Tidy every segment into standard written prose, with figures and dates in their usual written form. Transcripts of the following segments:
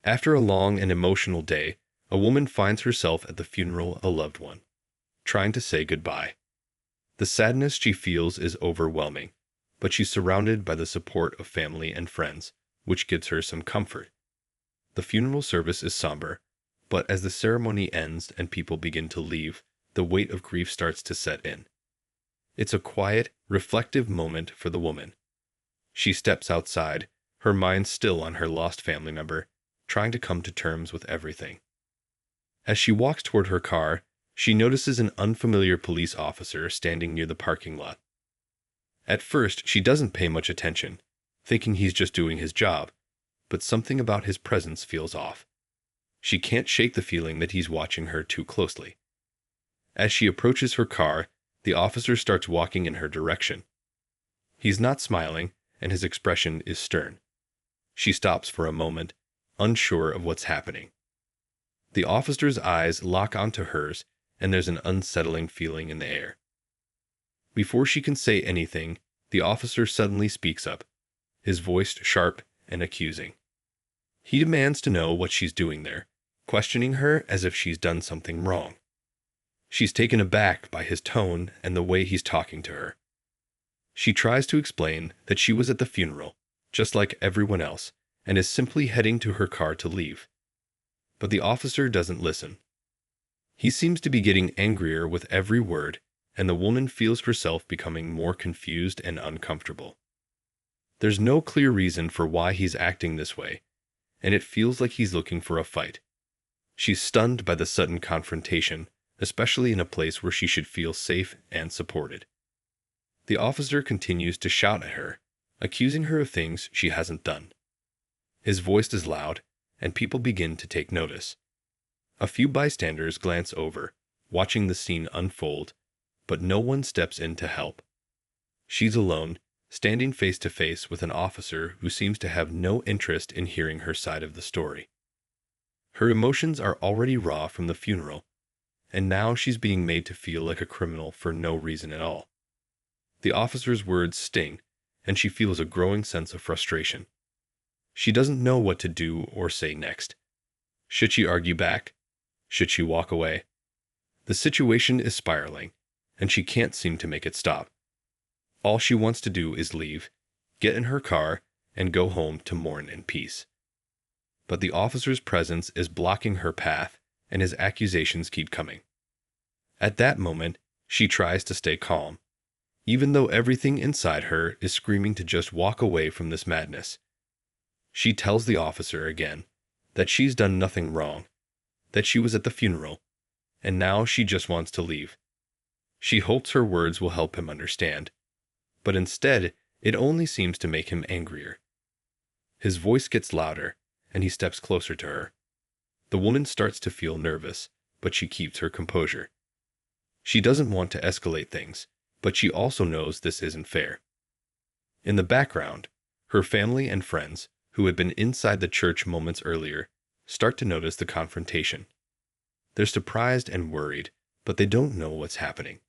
After a long and emotional day, a woman finds herself at the funeral of a loved one, trying to say goodbye. The sadness she feels is overwhelming, but she's surrounded by the support of family and friends, which gives her some comfort. The funeral service is somber, but as the ceremony ends and people begin to leave, the weight of grief starts to set in. It's a quiet, reflective moment for the woman. She steps outside, her mind still on her lost family member, trying to come to terms with everything. As she walks toward her car, she notices an unfamiliar police officer standing near the parking lot. At first, she doesn't pay much attention, thinking he's just doing his job, but something about his presence feels off. She can't shake the feeling that he's watching her too closely. As she approaches her car, the officer starts walking in her direction. He's not smiling, and his expression is stern. She stops for a moment, unsure of what's happening. The officer's eyes lock onto hers, and there's an unsettling feeling in the air. Before she can say anything, the officer suddenly speaks up, his voice sharp and accusing. He demands to know what she's doing there, questioning her as if she's done something wrong. She's taken aback by his tone and the way he's talking to her. She tries to explain that she was at the funeral, just like everyone else, and is simply heading to her car to leave. But the officer doesn't listen. He seems to be getting angrier with every word, and the woman feels herself becoming more confused and uncomfortable. There's no clear reason for why he's acting this way, and it feels like he's looking for a fight. She's stunned by the sudden confrontation, especially in a place where she should feel safe and supported. The officer continues to shout at her, accusing her of things she hasn't done. His voice is loud, and people begin to take notice. A few bystanders glance over, watching the scene unfold, but no one steps in to help. She's alone, standing face to face with an officer who seems to have no interest in hearing her side of the story. Her emotions are already raw from the funeral, and now she's being made to feel like a criminal for no reason at all. The officer's words sting, and she feels a growing sense of frustration. She doesn't know what to do or say next. Should she argue back? Should she walk away? The situation is spiraling, and she can't seem to make it stop. All she wants to do is leave, get in her car, and go home to mourn in peace. But the officer's presence is blocking her path, and his accusations keep coming. At that moment, she tries to stay calm, even though everything inside her is screaming to just walk away from this madness. She tells the officer again that she's done nothing wrong, that she was at the funeral, and now she just wants to leave. She hopes her words will help him understand, but instead, it only seems to make him angrier. His voice gets louder, and he steps closer to her. The woman starts to feel nervous, but she keeps her composure. She doesn't want to escalate things, but she also knows this isn't fair. In the background, her family and friends, who had been inside the church moments earlier, start to notice the confrontation. They're surprised and worried, but they don't know what's happening.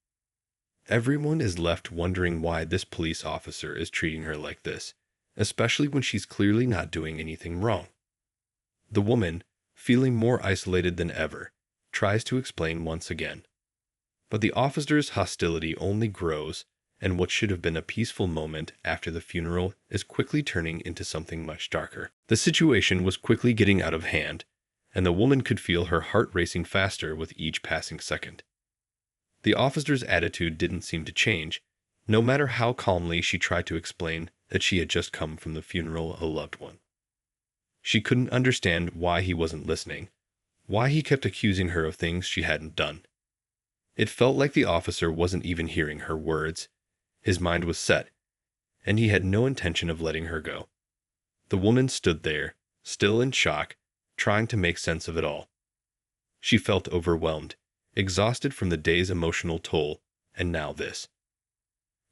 Everyone is left wondering why this police officer is treating her like this, especially when she's clearly not doing anything wrong. The woman, feeling more isolated than ever, tries to explain once again. But the officer's hostility only grows, and what should have been a peaceful moment after the funeral is quickly turning into something much darker. The situation was quickly getting out of hand, and the woman could feel her heart racing faster with each passing second. The officer's attitude didn't seem to change, no matter how calmly she tried to explain that she had just come from the funeral of a loved one. She couldn't understand why he wasn't listening, why he kept accusing her of things she hadn't done. It felt like the officer wasn't even hearing her words. His mind was set, and he had no intention of letting her go. The woman stood there, still in shock, trying to make sense of it all. She felt overwhelmed, exhausted from the day's emotional toll, and now this.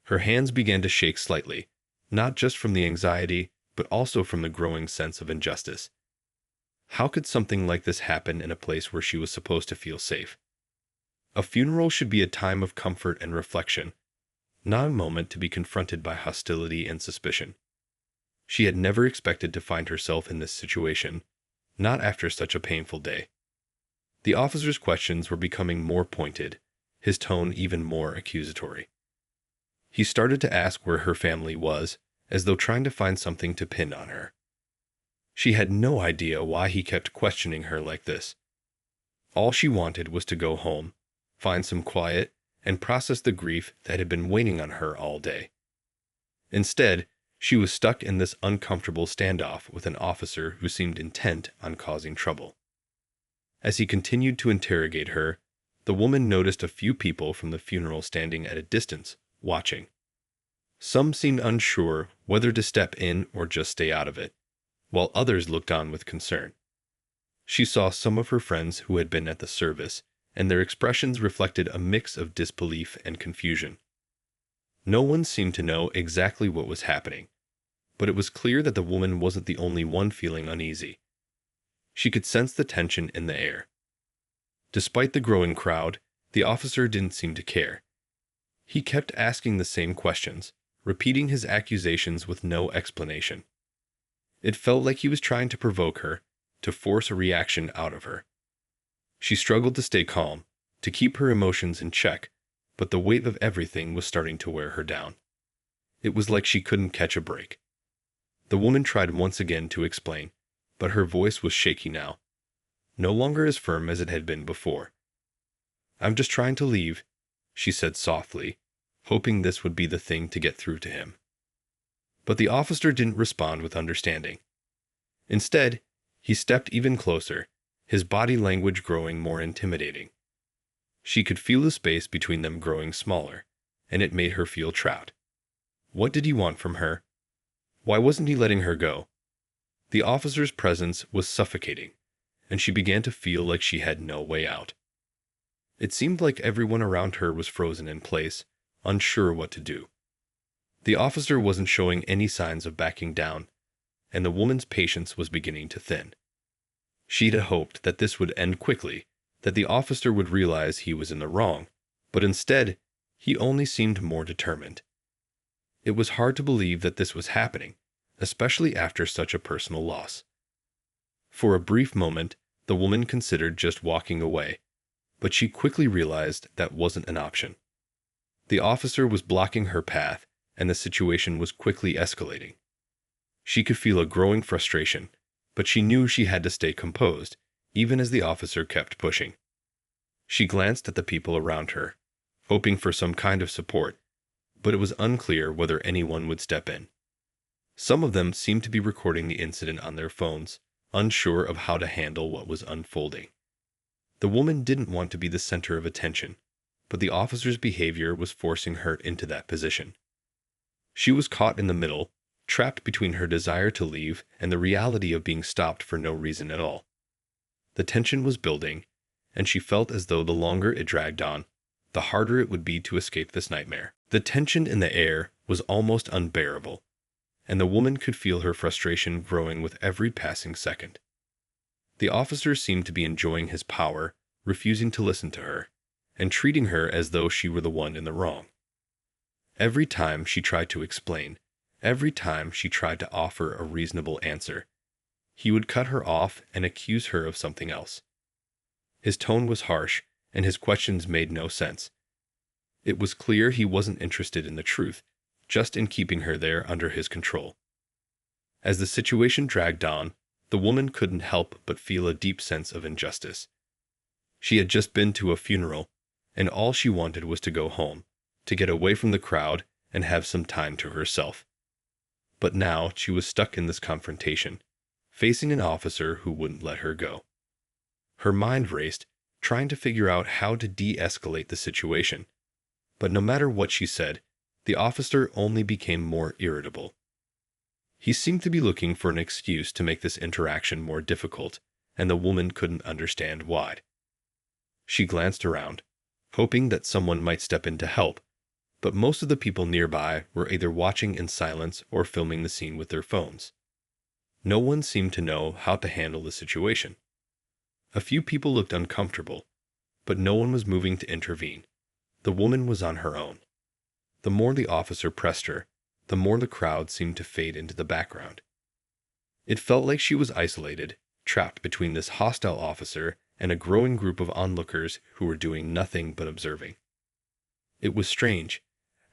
Her hands began to shake slightly, not just from the anxiety, but also from the growing sense of injustice. How could something like this happen in a place where she was supposed to feel safe? A funeral should be a time of comfort and reflection, not a moment to be confronted by hostility and suspicion. She had never expected to find herself in this situation, Not after such a painful day. The officer's questions were becoming more pointed, his tone even more accusatory. He started to ask where her family was, as though trying to find something to pin on her. She had no idea why he kept questioning her like this. All she wanted was to go home, find some quiet, and process the grief that had been waiting on her all day. Instead, she was stuck in this uncomfortable standoff with an officer who seemed intent on causing trouble. As he continued to interrogate her, the woman noticed a few people from the funeral standing at a distance, watching. Some seemed unsure whether to step in or just stay out of it, while others looked on with concern. She saw some of her friends who had been at the service, and their expressions reflected a mix of disbelief and confusion. No one seemed to know exactly what was happening, but it was clear that the woman wasn't the only one feeling uneasy. She could sense the tension in the air. Despite the growing crowd, the officer didn't seem to care. He kept asking the same questions, repeating his accusations with no explanation. It felt like he was trying to provoke her, to force a reaction out of her. She struggled to stay calm, to keep her emotions in check, but the weight of everything was starting to wear her down. It was like she couldn't catch a break. The woman tried once again to explain, but her voice was shaky now, no longer as firm as it had been before. "I'm just trying to leave," she said softly, hoping this would be the thing to get through to him. But the officer didn't respond with understanding. Instead, he stepped even closer, his body language growing more intimidating. She could feel the space between them growing smaller, and it made her feel trapped. What did he want from her? Why wasn't he letting her go? The officer's presence was suffocating, and she began to feel like she had no way out. It seemed like everyone around her was frozen in place, unsure what to do. The officer wasn't showing any signs of backing down, and the woman's patience was beginning to thin. She'd hoped that this would end quickly, that the officer would realize he was in the wrong, but instead, he only seemed more determined. It was hard to believe that this was happening, especially after such a personal loss. For a brief moment, the woman considered just walking away, but she quickly realized that wasn't an option. The officer was blocking her path, and the situation was quickly escalating. She could feel a growing frustration, but she knew she had to stay composed, even as the officer kept pushing. She glanced at the people around her, hoping for some kind of support, but it was unclear whether anyone would step in. Some of them seemed to be recording the incident on their phones, unsure of how to handle what was unfolding. The woman didn't want to be the center of attention, but the officer's behavior was forcing her into that position. She was caught in the middle, trapped between her desire to leave and the reality of being stopped for no reason at all. The tension was building, and she felt as though the longer it dragged on, the harder it would be to escape this nightmare. The tension in the air was almost unbearable, and the woman could feel her frustration growing with every passing second. The officer seemed to be enjoying his power, refusing to listen to her, and treating her as though she were the one in the wrong. Every time she tried to explain, every time she tried to offer a reasonable answer, he would cut her off and accuse her of something else. His tone was harsh, and his questions made no sense. It was clear he wasn't interested in the truth, just in keeping her there under his control. As the situation dragged on, the woman couldn't help but feel a deep sense of injustice. She had just been to a funeral, and all she wanted was to go home, to get away from the crowd and have some time to herself. But now she was stuck in this confrontation, facing an officer who wouldn't let her go. Her mind raced, trying to figure out how to de-escalate the situation. But no matter what she said, the officer only became more irritable. He seemed to be looking for an excuse to make this interaction more difficult, and the woman couldn't understand why. She glanced around, hoping that someone might step in to help, but most of the people nearby were either watching in silence or filming the scene with their phones. No one seemed to know how to handle the situation. A few people looked uncomfortable, but no one was moving to intervene. The woman was on her own. The more the officer pressed her, the more the crowd seemed to fade into the background. It felt like she was isolated, trapped between this hostile officer and a growing group of onlookers who were doing nothing but observing. It was strange.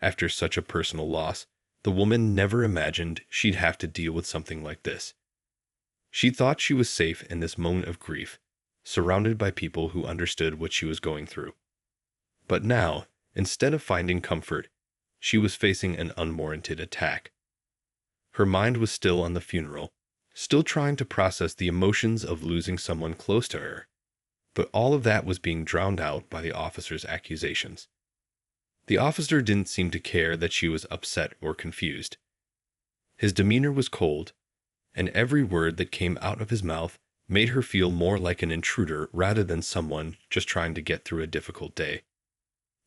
After such a personal loss, the woman never imagined she'd have to deal with something like this. She thought she was safe in this moment of grief, surrounded by people who understood what she was going through. But now, instead of finding comfort, she was facing an unwarranted attack. Her mind was still on the funeral, still trying to process the emotions of losing someone close to her. But all of that was being drowned out by the officer's accusations. The officer didn't seem to care that she was upset or confused. His demeanor was cold, and every word that came out of his mouth made her feel more like an intruder rather than someone just trying to get through a difficult day.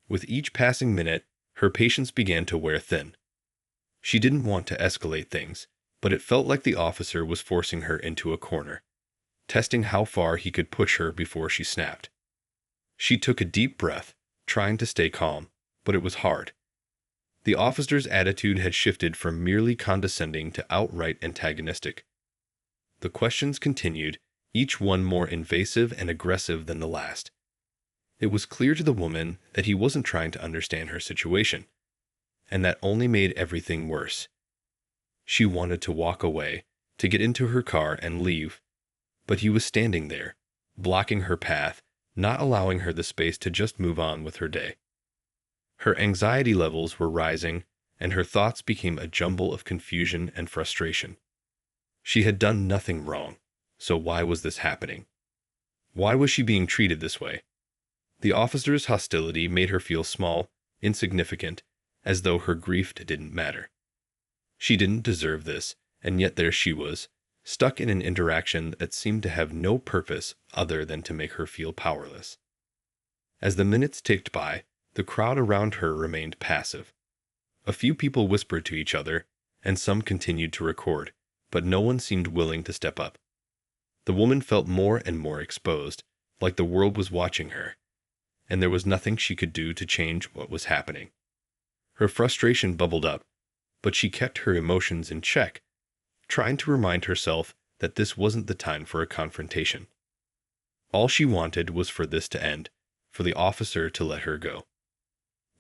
With each passing minute, her patience began to wear thin. She didn't want to escalate things, but it felt like the officer was forcing her into a corner, testing how far he could push her before she snapped. She took a deep breath, trying to stay calm, but it was hard. The officer's attitude had shifted from merely condescending to outright antagonistic. The questions continued, each one more invasive and aggressive than the last. It was clear to the woman that he wasn't trying to understand her situation, and that only made everything worse. She wanted to walk away, to get into her car and leave, but he was standing there, blocking her path, not allowing her the space to just move on with her day. Her anxiety levels were rising, and her thoughts became a jumble of confusion and frustration. She had done nothing wrong, so why was this happening? Why was she being treated this way? The officer's hostility made her feel small, insignificant, as though her grief didn't matter. She didn't deserve this, and yet there she was, stuck in an interaction that seemed to have no purpose other than to make her feel powerless. As the minutes ticked by, the crowd around her remained passive. A few people whispered to each other, and some continued to record, but no one seemed willing to step up. The woman felt more and more exposed, like the world was watching her, and there was nothing she could do to change what was happening. Her frustration bubbled up, but she kept her emotions in check, trying to remind herself that this wasn't the time for a confrontation. All she wanted was for this to end, for the officer to let her go.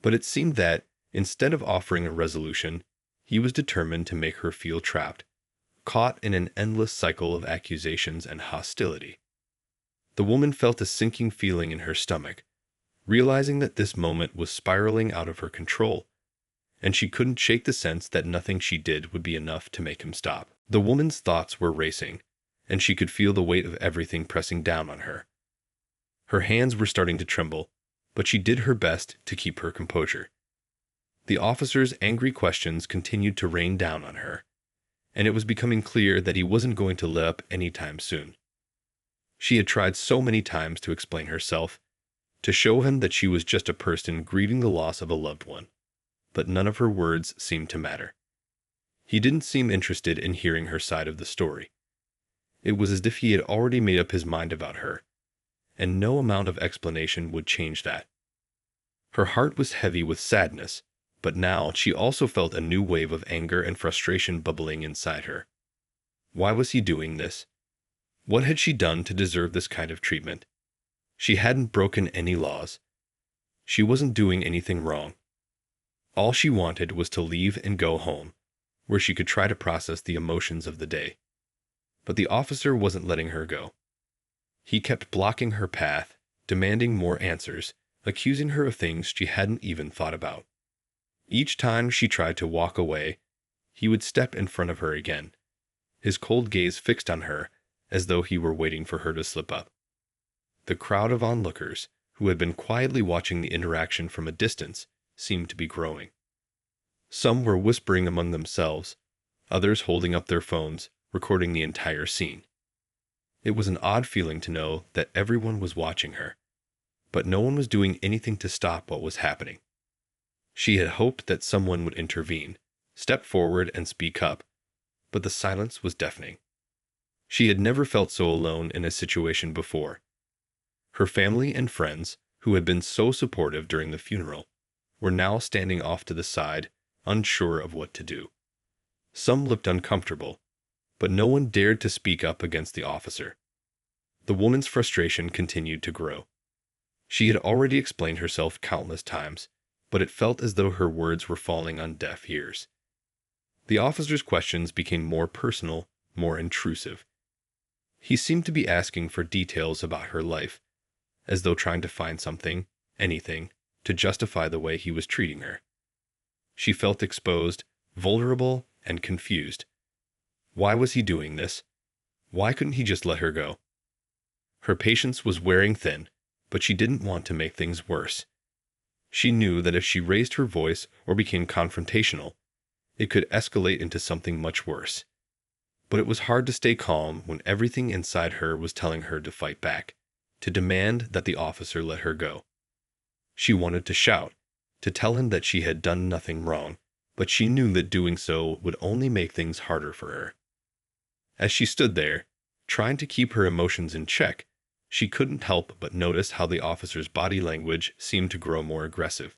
But it seemed that, instead of offering a resolution, he was determined to make her feel trapped, caught in an endless cycle of accusations and hostility. The woman felt a sinking feeling in her stomach, realizing that this moment was spiraling out of her control, and she couldn't shake the sense that nothing she did would be enough to make him stop. The woman's thoughts were racing, and she could feel the weight of everything pressing down on her. Her hands were starting to tremble, but she did her best to keep her composure. The officer's angry questions continued to rain down on her, and it was becoming clear that he wasn't going to let up anytime soon. She had tried so many times to explain herself, to show him that she was just a person grieving the loss of a loved one, but none of her words seemed to matter. He didn't seem interested in hearing her side of the story. It was as if he had already made up his mind about her, and no amount of explanation would change that. Her heart was heavy with sadness, but now she also felt a new wave of anger and frustration bubbling inside her. Why was he doing this? What had she done to deserve this kind of treatment? She hadn't broken any laws. She wasn't doing anything wrong. All she wanted was to leave and go home, where she could try to process the emotions of the day. But the officer wasn't letting her go. He kept blocking her path, demanding more answers, accusing her of things she hadn't even thought about. Each time she tried to walk away, he would step in front of her again, his cold gaze fixed on her as though he were waiting for her to slip up. The crowd of onlookers, who had been quietly watching the interaction from a distance, seemed to be growing. Some were whispering among themselves, others holding up their phones, recording the entire scene. It was an odd feeling to know that everyone was watching her, but no one was doing anything to stop what was happening. She had hoped that someone would intervene, step forward and speak up, but the silence was deafening. She had never felt so alone in a situation before. Her family and friends, who had been so supportive during the funeral, were now standing off to the side, unsure of what to do. Some looked uncomfortable, but no one dared to speak up against the officer. The woman's frustration continued to grow. She had already explained herself countless times, but it felt as though her words were falling on deaf ears. The officer's questions became more personal, more intrusive. He seemed to be asking for details about her life, as though trying to find something, anything, to justify the way he was treating her. She felt exposed, vulnerable, and confused. Why was he doing this? Why couldn't he just let her go? Her patience was wearing thin, but she didn't want to make things worse. She knew that if she raised her voice or became confrontational, it could escalate into something much worse. But it was hard to stay calm when everything inside her was telling her to fight back, to demand that the officer let her go. She wanted to shout, to tell him that she had done nothing wrong, but she knew that doing so would only make things harder for her. As she stood there, trying to keep her emotions in check, she couldn't help but notice how the officer's body language seemed to grow more aggressive.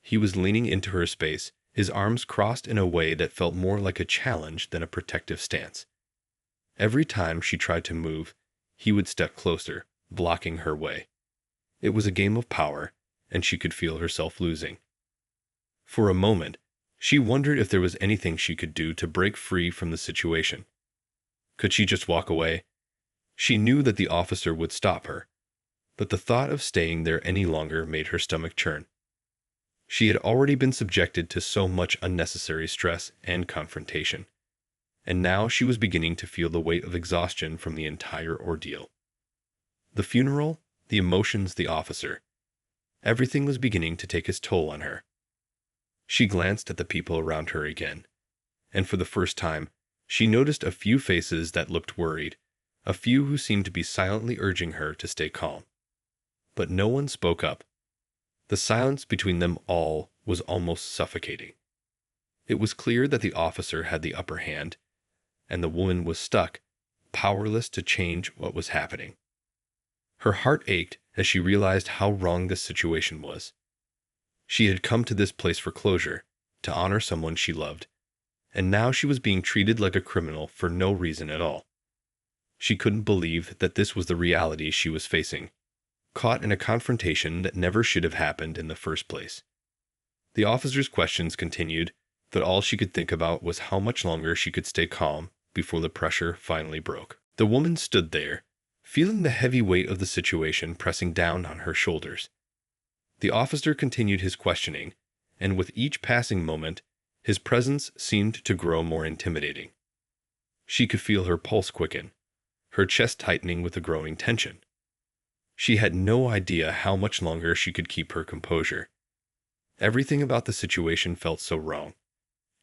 He was leaning into her space, his arms crossed in a way that felt more like a challenge than a protective stance. Every time she tried to move, he would step closer, blocking her way. It was a game of power, and she could feel herself losing. For a moment, she wondered if there was anything she could do to break free from the situation. Could she just walk away? She knew that the officer would stop her, but the thought of staying there any longer made her stomach churn. She had already been subjected to so much unnecessary stress and confrontation, and now she was beginning to feel the weight of exhaustion from the entire ordeal. The funeral, the emotions, the officer. Everything was beginning to take its toll on her. She glanced at the people around her again, and for the first time, she noticed a few faces that looked worried, a few who seemed to be silently urging her to stay calm. But no one spoke up. The silence between them all was almost suffocating. It was clear that the officer had the upper hand, and the woman was stuck, powerless to change what was happening. Her heart ached as she realized how wrong this situation was. She had come to this place for closure, to honor someone she loved, and now she was being treated like a criminal for no reason at all. She couldn't believe that this was the reality she was facing, caught in a confrontation that never should have happened in the first place. The officer's questions continued, but all she could think about was how much longer she could stay calm before the pressure finally broke. The woman stood there, feeling the heavy weight of the situation pressing down on her shoulders. The officer continued his questioning, and with each passing moment, his presence seemed to grow more intimidating. She could feel her pulse quicken, her chest tightening with the growing tension. She had no idea how much longer she could keep her composure. Everything about the situation felt so wrong.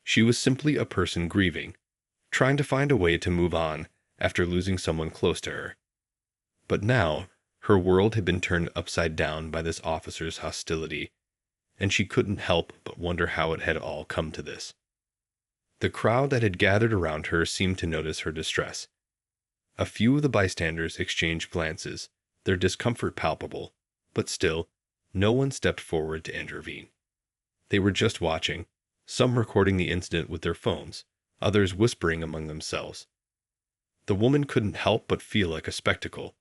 She was simply a person grieving, trying to find a way to move on after losing someone close to her. But now, her world had been turned upside down by this officer's hostility, and she couldn't help but wonder how it had all come to this. The crowd that had gathered around her seemed to notice her distress. A few of the bystanders exchanged glances, their discomfort palpable, but still, no one stepped forward to intervene. They were just watching, some recording the incident with their phones, others whispering among themselves. The woman couldn't help but feel like a spectacle,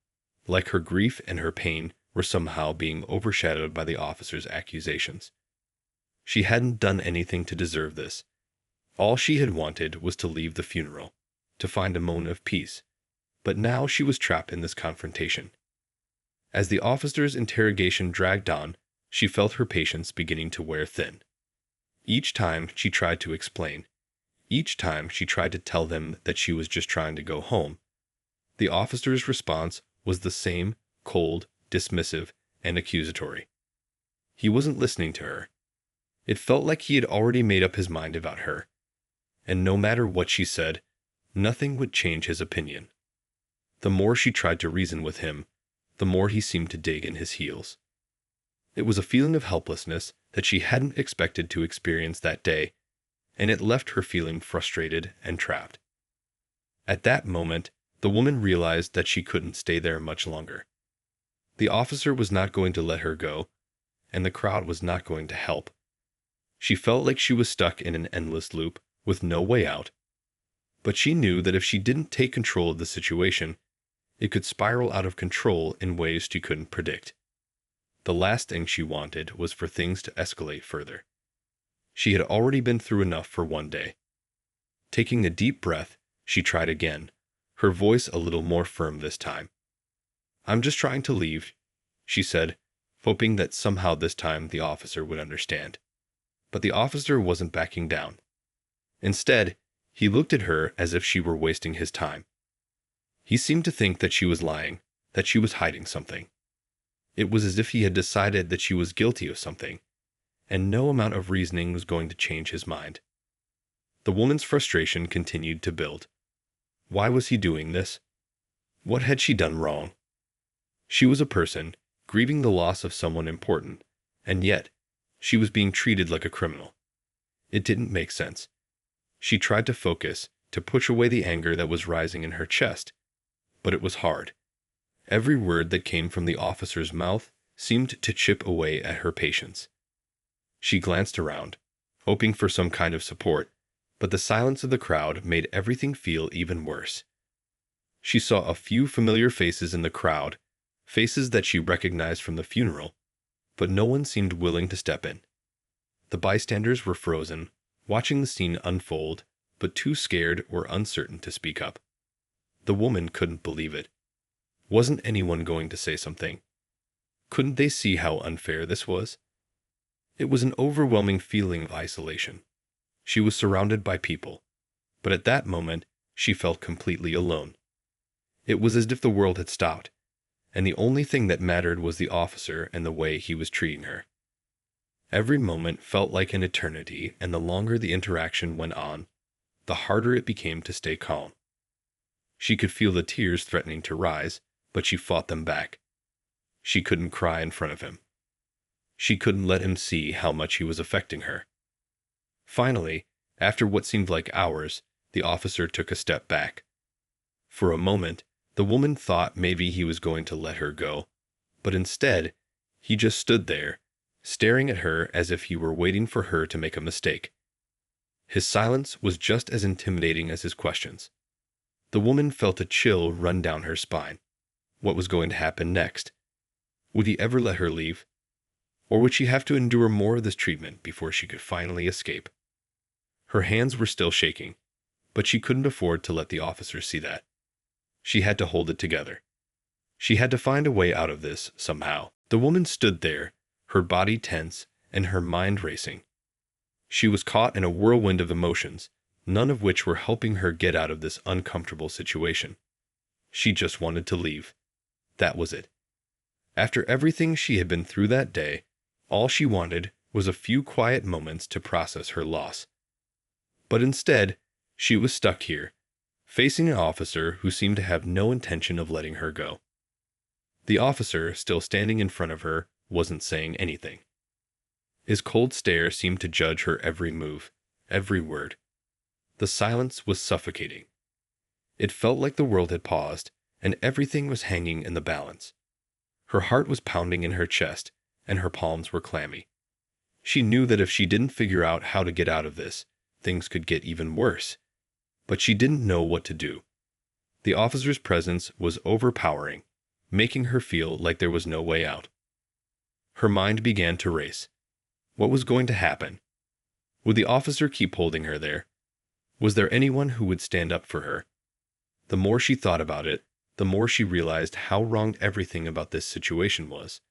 like her grief and her pain were somehow being overshadowed by the officer's accusations. She hadn't done anything to deserve this. All she had wanted was to leave the funeral, to find a moment of peace, but now she was trapped in this confrontation. As the officer's interrogation dragged on, she felt her patience beginning to wear thin. Each time she tried to explain, each time she tried to tell them that she was just trying to go home, the officer's response was the same, cold, dismissive, and accusatory. He wasn't listening to her. It felt like he had already made up his mind about her, and no matter what she said, nothing would change his opinion. The more she tried to reason with him, the more he seemed to dig in his heels. It was a feeling of helplessness that she hadn't expected to experience that day, and it left her feeling frustrated and trapped. At that moment, the woman realized that she couldn't stay there much longer. The officer was not going to let her go, and the crowd was not going to help. She felt like she was stuck in an endless loop, with no way out. But she knew that if she didn't take control of the situation, It could spiral out of control in ways she couldn't predict. The last thing she wanted was for things to escalate further. She had already been through enough for one day. Taking a deep breath, she tried again, her voice a little more firm this time. "I'm just trying to leave," she said, hoping that somehow this time the officer would understand. But the officer wasn't backing down. Instead, he looked at her as if she were wasting his time. He seemed to think that she was lying, that she was hiding something. It was as if he had decided that she was guilty of something, and no amount of reasoning was going to change his mind. The woman's frustration continued to build. Why was he doing this? What had she done wrong? She was a person, grieving the loss of someone important, and yet, she was being treated like a criminal. It didn't make sense. She tried to focus, to push away the anger that was rising in her chest, but it was hard. Every word that came from the officer's mouth seemed to chip away at her patience. She glanced around, hoping for some kind of support, but the silence of the crowd made everything feel even worse. She saw a few familiar faces in the crowd, faces that she recognized from the funeral, but no one seemed willing to step in. The bystanders were frozen, watching the scene unfold, but too scared or uncertain to speak up. The woman couldn't believe it. Wasn't anyone going to say something? Couldn't they see how unfair this was? It was an overwhelming feeling of isolation. She was surrounded by people, but at that moment, she felt completely alone. It was as if the world had stopped, and the only thing that mattered was the officer and the way he was treating her. Every moment felt like an eternity, and the longer the interaction went on, the harder it became to stay calm. She could feel the tears threatening to rise, but she fought them back. She couldn't cry in front of him. She couldn't let him see how much he was affecting her. Finally, after what seemed like hours, the officer took a step back. For a moment, the woman thought maybe he was going to let her go, but instead, he just stood there, staring at her as if he were waiting for her to make a mistake. His silence was just as intimidating as his questions. The woman felt a chill run down her spine. What was going to happen next? Would he ever let her leave? Or would she have to endure more of this treatment before she could finally escape? Her hands were still shaking, but she couldn't afford to let the officer see that. She had to hold it together. She had to find a way out of this somehow. The woman stood there, her body tense and her mind racing. She was caught in a whirlwind of emotions, none of which were helping her get out of this uncomfortable situation. She just wanted to leave. That was it. After everything she had been through that day, all she wanted was a few quiet moments to process her loss. But instead, she was stuck here, facing an officer who seemed to have no intention of letting her go. The officer, still standing in front of her, wasn't saying anything. His cold stare seemed to judge her every move, every word. The silence was suffocating. It felt like the world had paused, and everything was hanging in the balance. Her heart was pounding in her chest, and her palms were clammy. She knew that if she didn't figure out how to get out of this, things could get even worse. But she didn't know what to do. The officer's presence was overpowering, making her feel like there was no way out. Her mind began to race. What was going to happen? Would the officer keep holding her there? Was there anyone who would stand up for her? The more she thought about it, the more she realized how wrong everything about this situation was.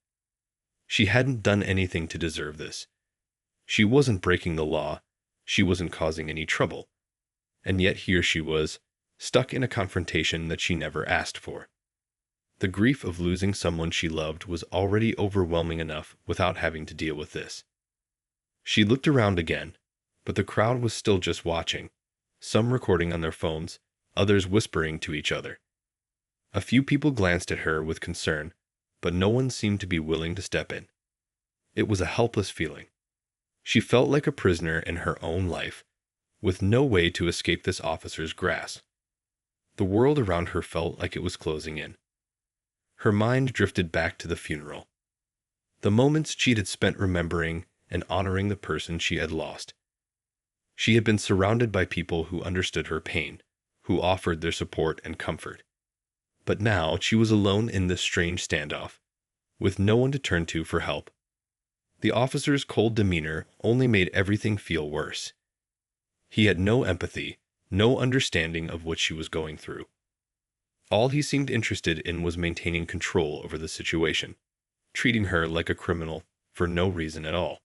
She hadn't done anything to deserve this. She wasn't breaking the law. She wasn't causing any trouble. And yet here she was, stuck in a confrontation that she never asked for. The grief of losing someone she loved was already overwhelming enough without having to deal with this. She looked around again, but the crowd was still just watching, some recording on their phones, others whispering to each other. A few people glanced at her with concern, but no one seemed to be willing to step in. It was a helpless feeling. She felt like a prisoner in her own life, with no way to escape this officer's grasp. The world around her felt like it was closing in. Her mind drifted back to the funeral. The moments she had spent remembering and honoring the person she had lost. She had been surrounded by people who understood her pain, who offered their support and comfort. But now she was alone in this strange standoff, with no one to turn to for help. The officer's cold demeanor only made everything feel worse. He had no empathy, no understanding of what she was going through. All he seemed interested in was maintaining control over the situation, treating her like a criminal for no reason at all.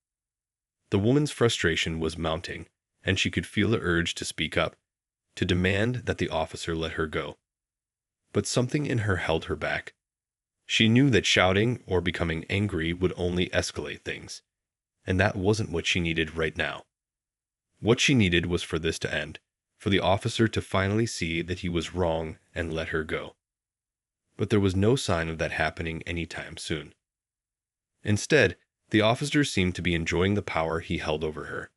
The woman's frustration was mounting, and she could feel the urge to speak up, to demand that the officer let her go. But something in her held her back. She knew that shouting or becoming angry would only escalate things, and that wasn't what she needed right now. What she needed was for this to end, for the officer to finally see that he was wrong and let her go. But there was no sign of that happening anytime soon. Instead, the officer seemed to be enjoying the power he held over her.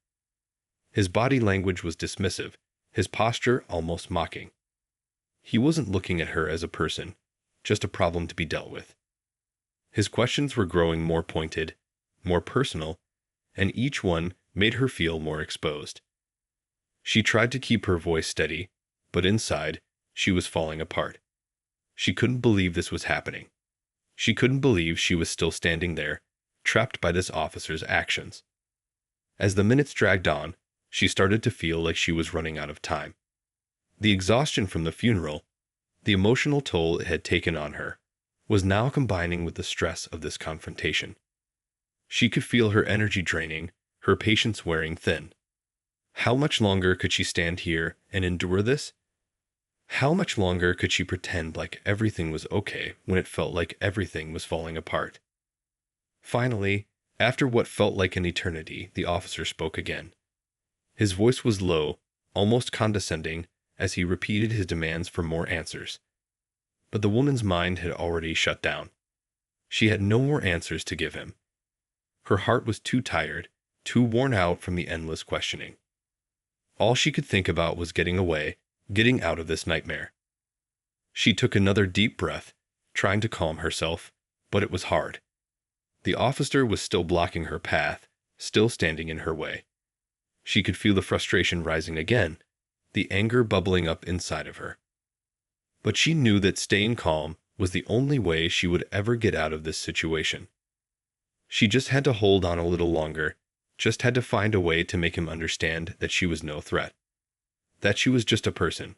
His body language was dismissive, his posture almost mocking. He wasn't looking at her as a person, just a problem to be dealt with. His questions were growing more pointed, more personal, and each one made her feel more exposed. She tried to keep her voice steady, but inside, she was falling apart. She couldn't believe this was happening. She couldn't believe she was still standing there, trapped by this officer's actions. As the minutes dragged on, she started to feel like she was running out of time. The exhaustion from the funeral, the emotional toll it had taken on her, was now combining with the stress of this confrontation. She could feel her energy draining, her patience wearing thin. How much longer could she stand here and endure this? How much longer could she pretend like everything was okay when it felt like everything was falling apart? Finally, after what felt like an eternity, the officer spoke again. His voice was low, almost condescending, as he repeated his demands for more answers. But the woman's mind had already shut down. She had no more answers to give him. Her heart was too tired, too worn out from the endless questioning. All she could think about was getting away, getting out of this nightmare. She took another deep breath, trying to calm herself, but it was hard. The officer was still blocking her path, still standing in her way. She could feel the frustration rising again, the anger bubbling up inside of her. But she knew that staying calm was the only way she would ever get out of this situation. She just had to hold on a little longer, just had to find a way to make him understand that she was no threat. That she was just a person,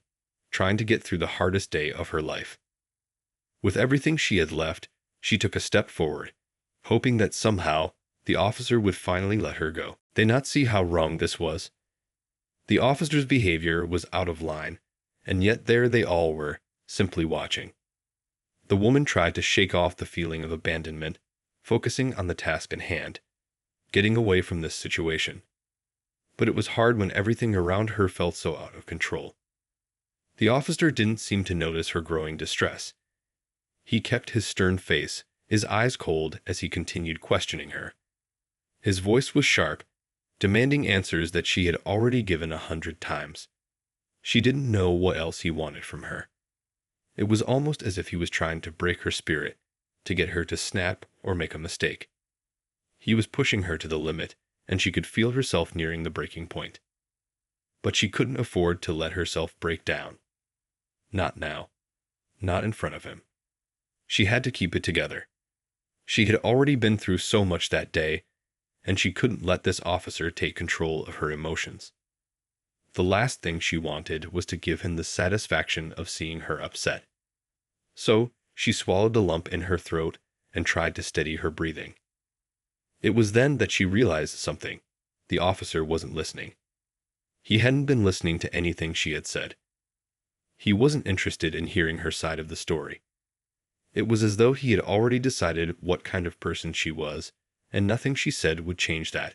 trying to get through the hardest day of her life. With everything she had left, she took a step forward, hoping that somehow the officer would finally let her go. They not see how wrong this was. The officer's behavior was out of line, and yet there they all were, simply watching. The woman tried to shake off the feeling of abandonment, focusing on the task at hand, getting away from this situation. But it was hard when everything around her felt so out of control. The officer didn't seem to notice her growing distress. He kept his stern face, his eyes cold as he continued questioning her. His voice was sharp, demanding answers that she had already given 100 times. She didn't know what else he wanted from her. It was almost as if he was trying to break her spirit, to get her to snap or make a mistake. He was pushing her to the limit, and she could feel herself nearing the breaking point. But she couldn't afford to let herself break down. Not now. Not in front of him. She had to keep it together. She had already been through so much that day, and she couldn't let this officer take control of her emotions. The last thing she wanted was to give him the satisfaction of seeing her upset. So, she swallowed the lump in her throat and tried to steady her breathing. It was then that she realized something. The officer wasn't listening. He hadn't been listening to anything she had said. He wasn't interested in hearing her side of the story. It was as though he had already decided what kind of person she was, and nothing she said would change that.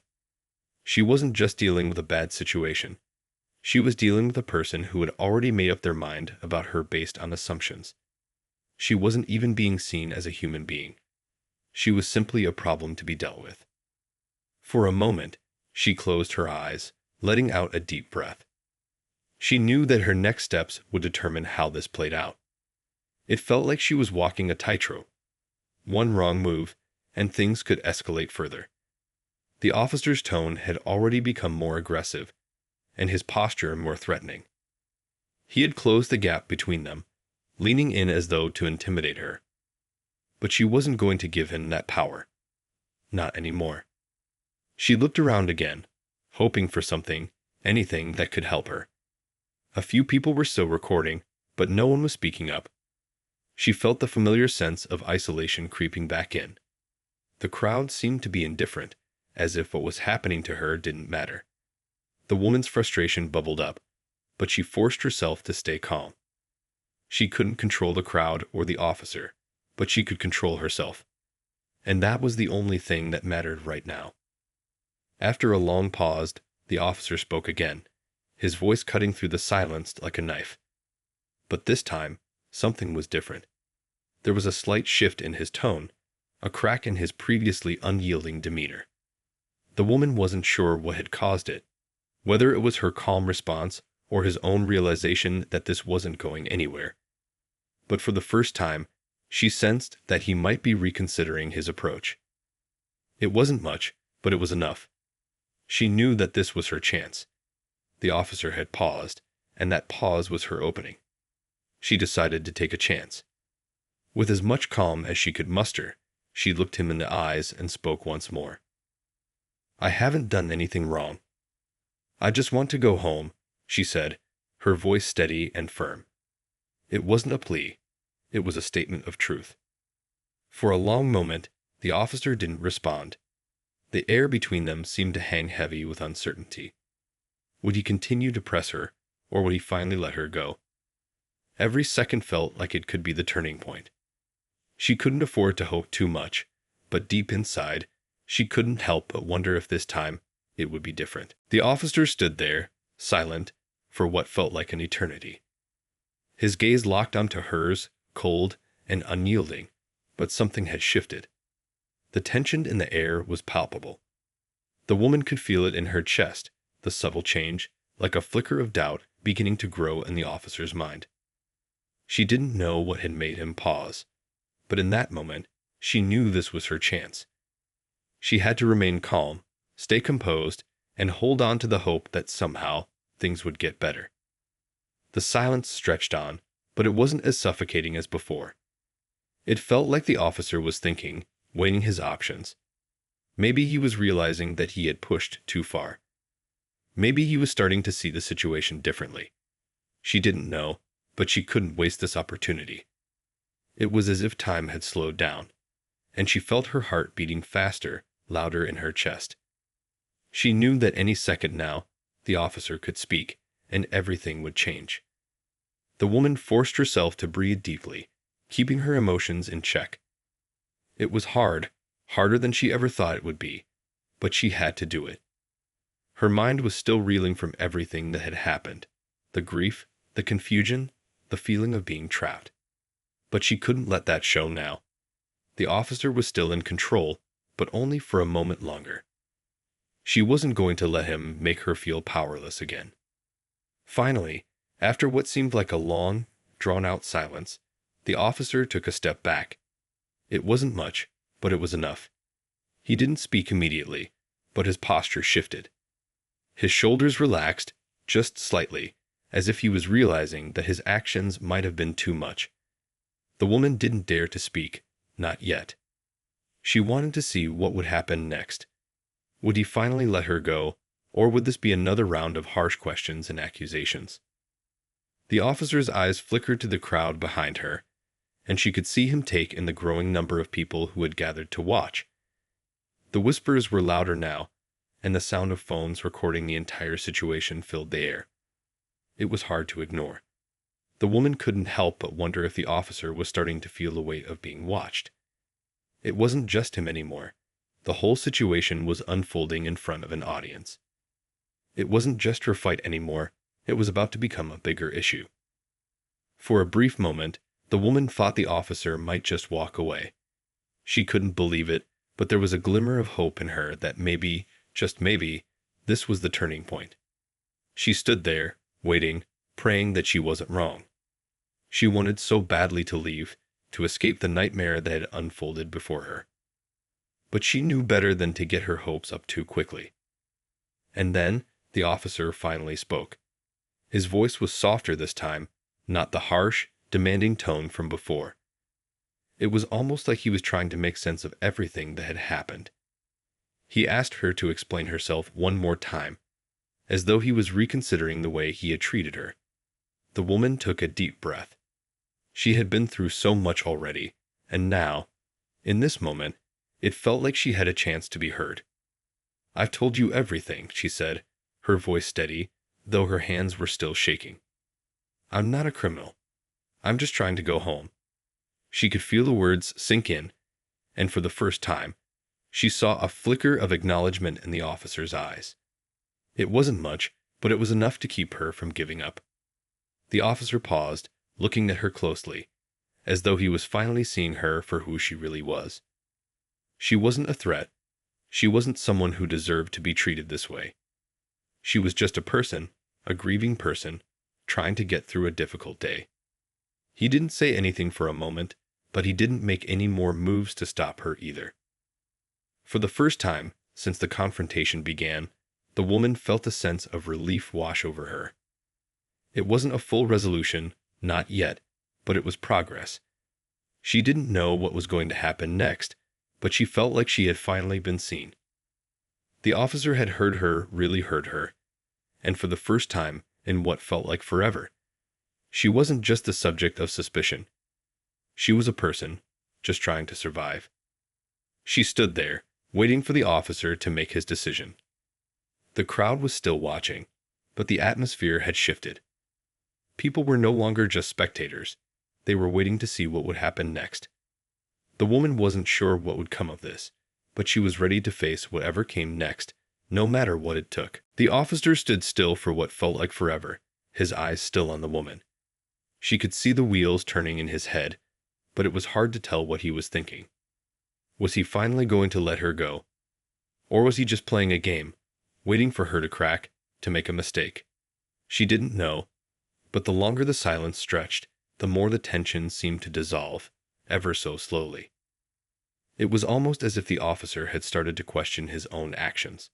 She wasn't just dealing with a bad situation. She was dealing with a person who had already made up their mind about her based on assumptions. She wasn't even being seen as a human being. She was simply a problem to be dealt with. For a moment, she closed her eyes, letting out a deep breath. She knew that her next steps would determine how this played out. It felt like she was walking a tightrope. One wrong move, and things could escalate further. The officer's tone had already become more aggressive, and his posture more threatening. He had closed the gap between them, leaning in as though to intimidate her. But she wasn't going to give him that power. Not anymore. She looked around again, hoping for something, anything that could help her. A few people were still recording, but no one was speaking up. She felt the familiar sense of isolation creeping back in. The crowd seemed to be indifferent, as if what was happening to her didn't matter. The woman's frustration bubbled up, but she forced herself to stay calm. She couldn't control the crowd or the officer, but she could control herself. And that was the only thing that mattered right now. After a long pause, the officer spoke again, his voice cutting through the silence like a knife. But this time, something was different. There was a slight shift in his tone, a crack in his previously unyielding demeanor. The woman wasn't sure what had caused it, whether it was her calm response or his own realization that this wasn't going anywhere. But for the first time, she sensed that he might be reconsidering his approach. It wasn't much, but it was enough. She knew that this was her chance. The officer had paused, and that pause was her opening. She decided to take a chance. With as much calm as she could muster, she looked him in the eyes and spoke once more. "I haven't done anything wrong. I just want to go home," she said, her voice steady and firm. It wasn't a plea. It was a statement of truth. For a long moment, the officer didn't respond. The air between them seemed to hang heavy with uncertainty. Would he continue to press her, or would he finally let her go? Every second felt like it could be the turning point. She couldn't afford to hope too much, but deep inside, she couldn't help but wonder if this time it would be different. The officer stood there, silent, for what felt like an eternity. His gaze locked onto hers, cold and unyielding, but something had shifted. The tension in the air was palpable. The woman could feel it in her chest, the subtle change, like a flicker of doubt beginning to grow in the officer's mind. She didn't know what had made him pause, but in that moment, she knew this was her chance. She had to remain calm, stay composed, and hold on to the hope that somehow things would get better. The silence stretched on, but it wasn't as suffocating as before. It felt like the officer was thinking, weighing his options. Maybe he was realizing that he had pushed too far. Maybe he was starting to see the situation differently. She didn't know, but she couldn't waste this opportunity. It was as if time had slowed down, and she felt her heart beating faster, louder in her chest. She knew that any second now, the officer could speak, and everything would change. The woman forced herself to breathe deeply, keeping her emotions in check. It was hard, harder than she ever thought it would be, but she had to do it. Her mind was still reeling from everything that had happened, the grief, the confusion, the feeling of being trapped. But she couldn't let that show now. The officer was still in control, but only for a moment longer. She wasn't going to let him make her feel powerless again. Finally, after what seemed like a long, drawn-out silence, the officer took a step back. It wasn't much, but it was enough. He didn't speak immediately, but his posture shifted. His shoulders relaxed, just slightly, as if he was realizing that his actions might have been too much. The woman didn't dare to speak, not yet. She wanted to see what would happen next. Would he finally let her go, or would this be another round of harsh questions and accusations? The officer's eyes flickered to the crowd behind her, and she could see him take in the growing number of people who had gathered to watch. The whispers were louder now, and the sound of phones recording the entire situation filled the air. It was hard to ignore. The woman couldn't help but wonder if the officer was starting to feel the weight of being watched. It wasn't just him anymore. The whole situation was unfolding in front of an audience. It wasn't just her fight anymore. It was about to become a bigger issue. For a brief moment, the woman thought the officer might just walk away. She couldn't believe it, but there was a glimmer of hope in her that maybe, just maybe, this was the turning point. She stood there, waiting, praying that she wasn't wrong. She wanted so badly to leave, to escape the nightmare that had unfolded before her. But she knew better than to get her hopes up too quickly. And then, the officer finally spoke. His voice was softer this time, not the harsh, demanding tone from before. It was almost like he was trying to make sense of everything that had happened. He asked her to explain herself one more time, as though he was reconsidering the way he had treated her. The woman took a deep breath. She had been through so much already, and now, in this moment, it felt like she had a chance to be heard. "I've told you everything," she said, her voice steady, though her hands were still shaking. "I'm not a criminal. I'm just trying to go home." She could feel the words sink in, and for the first time, she saw a flicker of acknowledgement in the officer's eyes. It wasn't much, but it was enough to keep her from giving up. The officer paused, looking at her closely, as though he was finally seeing her for who she really was. She wasn't a threat. She wasn't someone who deserved to be treated this way. She was just a person, a grieving person, trying to get through a difficult day. He didn't say anything for a moment, but he didn't make any more moves to stop her either. For the first time since the confrontation began, the woman felt a sense of relief wash over her. It wasn't a full resolution, not yet, but it was progress. She didn't know what was going to happen next, but she felt like she had finally been seen. The officer had heard her, really heard her, and for the first time in what felt like forever, she wasn't just the subject of suspicion. She was a person, just trying to survive. She stood there, waiting for the officer to make his decision. The crowd was still watching, but the atmosphere had shifted. People were no longer just spectators. They were waiting to see what would happen next. The woman wasn't sure what would come of this, but she was ready to face whatever came next, no matter what it took. The officer stood still for what felt like forever, his eyes still on the woman. She could see the wheels turning in his head, but it was hard to tell what he was thinking. Was he finally going to let her go? Or was he just playing a game, waiting for her to crack, to make a mistake? She didn't know, but the longer the silence stretched, the more the tension seemed to dissolve, ever so slowly. It was almost as if the officer had started to question his own actions.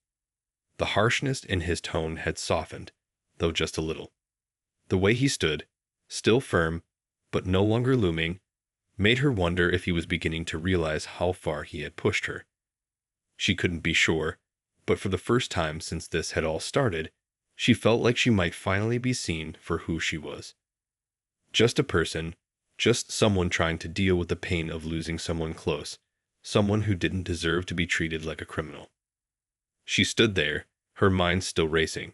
The harshness in his tone had softened, though just a little. The way he stood, still firm, but no longer looming, made her wonder if he was beginning to realize how far he had pushed her. She couldn't be sure, but for the first time since this had all started, she felt like she might finally be seen for who she was. Just a person, just someone trying to deal with the pain of losing someone close, someone who didn't deserve to be treated like a criminal. She stood there, her mind still racing,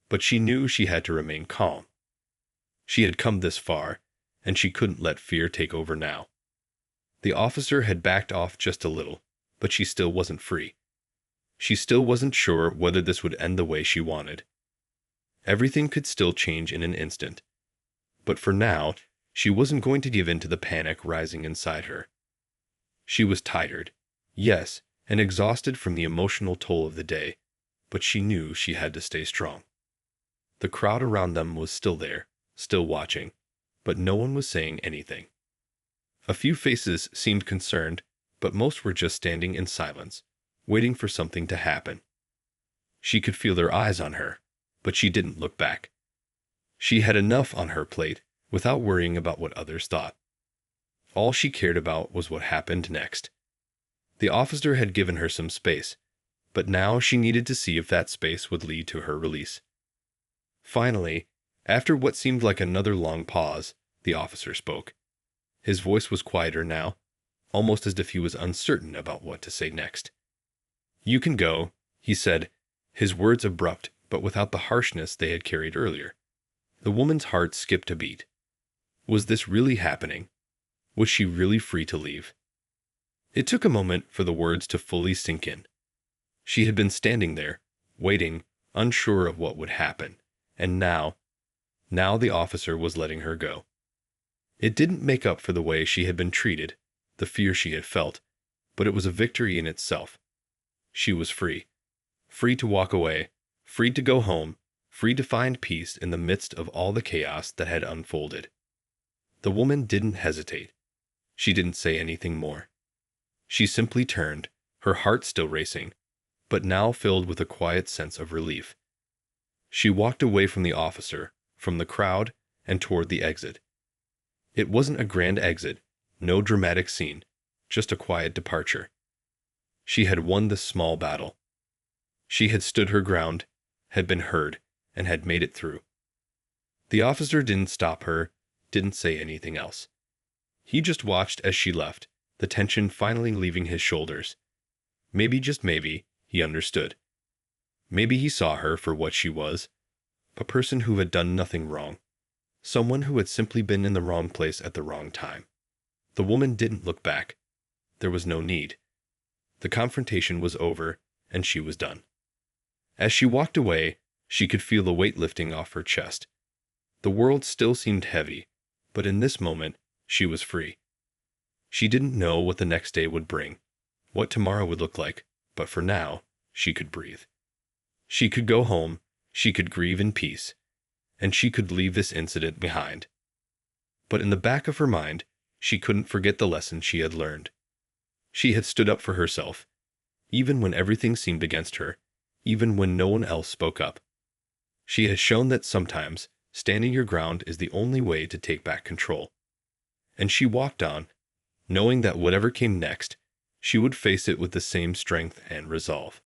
but she knew she had to remain calm. She had come this far, and she couldn't let fear take over now. The officer had backed off just a little, but she still wasn't free. She still wasn't sure whether this would end the way she wanted. Everything could still change in an instant. But for now, she wasn't going to give in to the panic rising inside her. She was tired, yes, and exhausted from the emotional toll of the day, but she knew she had to stay strong. The crowd around them was still there, still watching, but no one was saying anything. A few faces seemed concerned, but most were just standing in silence, waiting for something to happen. She could feel their eyes on her, but she didn't look back. She had enough on her plate without worrying about what others thought. All she cared about was what happened next. The officer had given her some space, but now she needed to see if that space would lead to her release. Finally, after what seemed like another long pause, the officer spoke. His voice was quieter now, almost as if he was uncertain about what to say next. "You can go," he said, his words abrupt but without the harshness they had carried earlier. The woman's heart skipped a beat. Was this really happening? Was she really free to leave? It took a moment for the words to fully sink in. She had been standing there, waiting, unsure of what would happen, and now the officer was letting her go. It didn't make up for the way she had been treated, the fear she had felt, but it was a victory in itself. She was free. Free to walk away, free to go home, free to find peace in the midst of all the chaos that had unfolded. The woman didn't hesitate. She didn't say anything more. She simply turned, her heart still racing, but now filled with a quiet sense of relief. She walked away from the officer, from the crowd, and toward the exit. It wasn't a grand exit, no dramatic scene, just a quiet departure. She had won the small battle. She had stood her ground, had been heard, and had made it through. The officer didn't stop her, didn't say anything else. He just watched as she left, the tension finally leaving his shoulders. Maybe, just maybe, he understood. Maybe he saw her for what she was, a person who had done nothing wrong, someone who had simply been in the wrong place at the wrong time. The woman didn't look back. There was no need. The confrontation was over, and she was done. As she walked away, she could feel the weight lifting off her chest. The world still seemed heavy, but in this moment, she was free. She didn't know what the next day would bring, what tomorrow would look like, but for now, she could breathe. She could go home, she could grieve in peace, and she could leave this incident behind. But in the back of her mind, she couldn't forget the lesson she had learned. She had stood up for herself, even when everything seemed against her, even when no one else spoke up. She has shown that sometimes standing your ground is the only way to take back control. And she walked on, knowing that whatever came next, she would face it with the same strength and resolve.